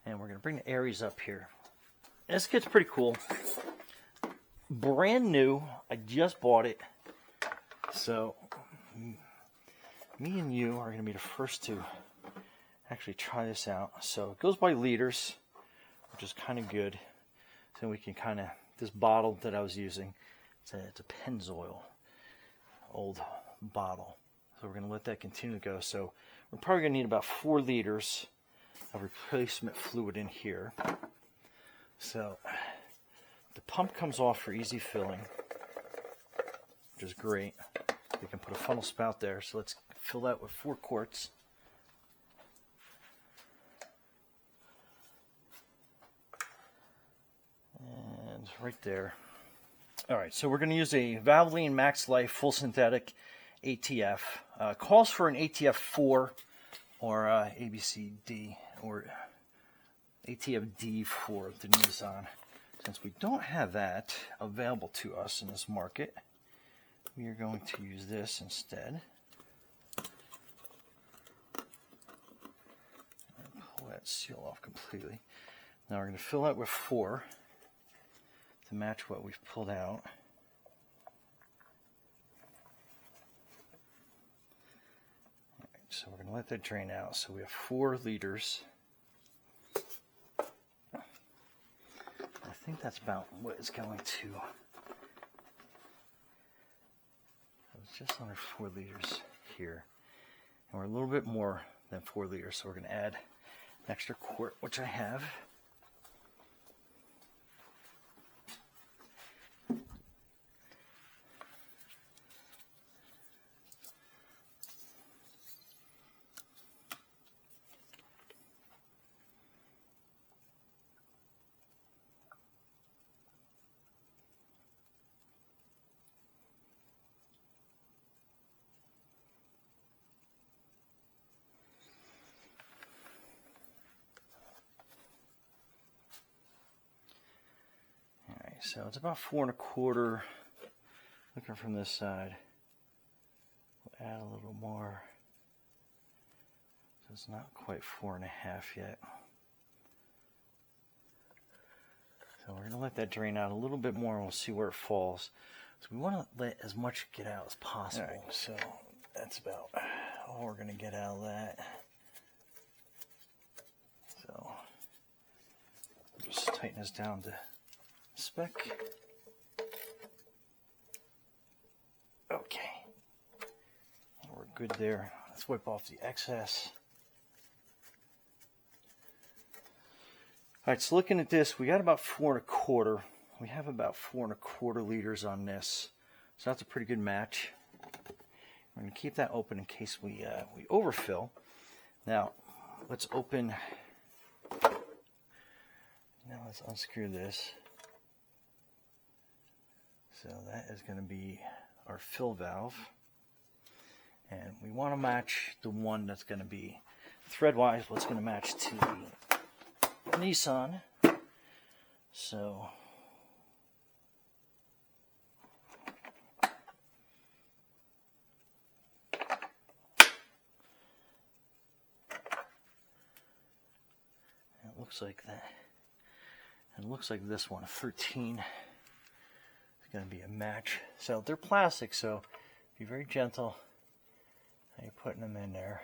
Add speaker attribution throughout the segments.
Speaker 1: And we're going to bring the ARES up here. This kit's pretty cool. Brand new. I just bought it. So me and you are going to be the first to actually try this out. So it goes by liters, which is kind of good. So we can kind of, this bottle that I was using, it's a Pennzoil old bottle. So we're going to let that continue to go. So we're probably going to need about 4 liters of replacement fluid in here. So the pump comes off for easy filling, which is great. We can put a funnel spout there. So let's fill that with 4 quarts. And right there. All right, so we're going to use a Valvoline Max Life Full Synthetic ATF. Calls for an ATF 4 or ABCD or ATF D for the Nissan. Since we don't have that available to us in this market, we are going to use this instead. Pull that seal off completely. Now we're going to fill that with 4 to match what we've pulled out. All right, so we're going to let that drain out. So we have 4 liters. I think that's about what it's going to. It's just under 4 liters here. And we're a little bit more than 4 liters, so we're going to add an extra quart, which I have. So it's about 4 1/4. Looking from this side, we'll add a little more. So it's not quite 4 1/2 yet. So we're going to let that drain out a little bit more and we'll see where it falls. So we want to let as much get out as possible. All right, so that's about all we're going to get out of that. So just tighten this down to spec. Okay, we're good there. Let's wipe off the excess. All right, so looking at this, we got about 4 1/4. We have about 4 1/4 liters on this, so that's a pretty good match. We're going to keep that open in case we overfill. Now, let's open. Now let's unscrew this. So that is going to be our fill valve. And we want to match the one that's going to be thread-wise, what's going to match to the Nissan. So it looks like that. And it looks like this one, a 13. Going to be a match. So they're plastic, so be very gentle how you're putting them in there.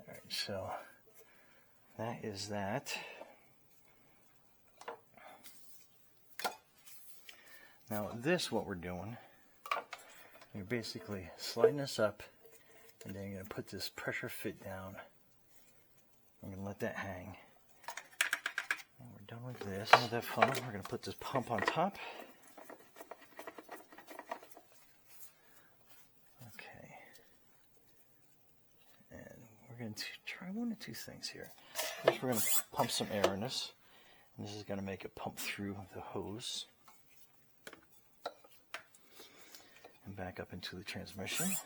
Speaker 1: All right, so that is that. Now this, what we're doing, you're basically sliding this up, and then you're going to put this pressure fit down. I'm going to let that hang. And we're done with this. With that funnel, we're going to put this pump on top. Okay. And we're going to try 1 or 2 things here. First, we're going to pump some air in this. And this is going to make it pump through the hose. And back up into the transmission.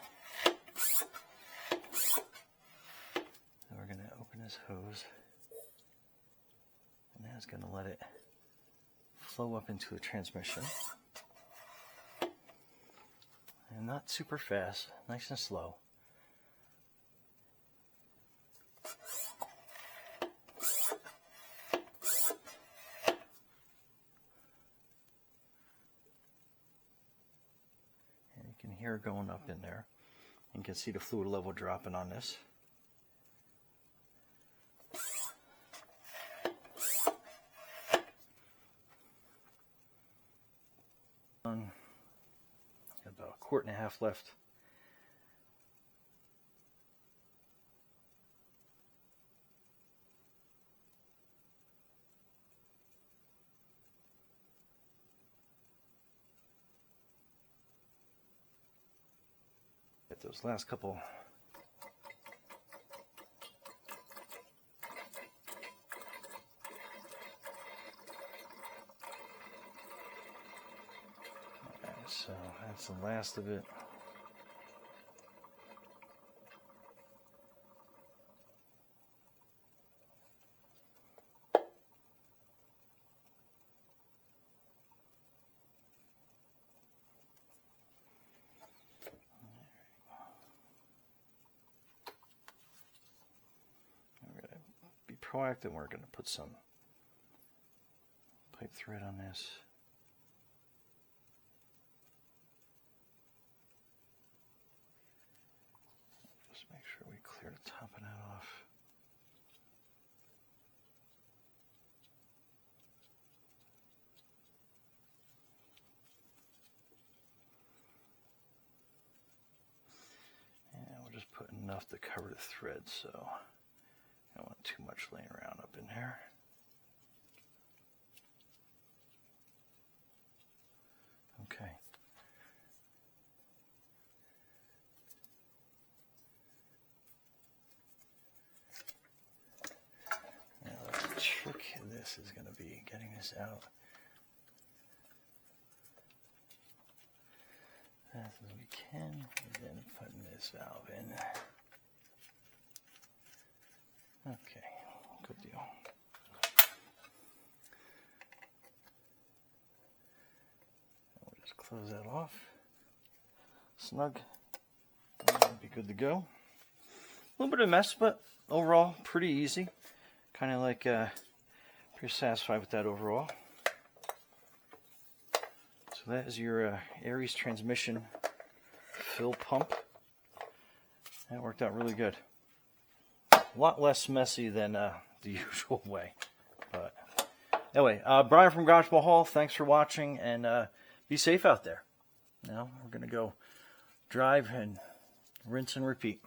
Speaker 1: We're going to open this hose, and that's going to let it flow up into the transmission. And and not super fast, nice and slow. And you can hear it going up in there. You can see the fluid level dropping on this. About 1.5 quarts left. Get those last couple. So that's the last of it. We're going to be proactive. We're going to put some pipe thread on this. Make sure we clear the top of that off. And we'll just put enough to cover the thread, so I don't want too much laying around up in there. Okay. Trick in this is going to be getting this out as fast as we can, and then putting this valve in. Okay, good deal. And we'll just close that off. Snug. That'll be good to go. A little bit of mess, but overall pretty easy. Kind of like pretty satisfied with that overall. So that is your ARES transmission fill pump. That worked out really good. A lot less messy than the usual way. But anyway, Brian from Gospel Hall, thanks for watching, and be safe out there. Now we're going to go drive and rinse and repeat.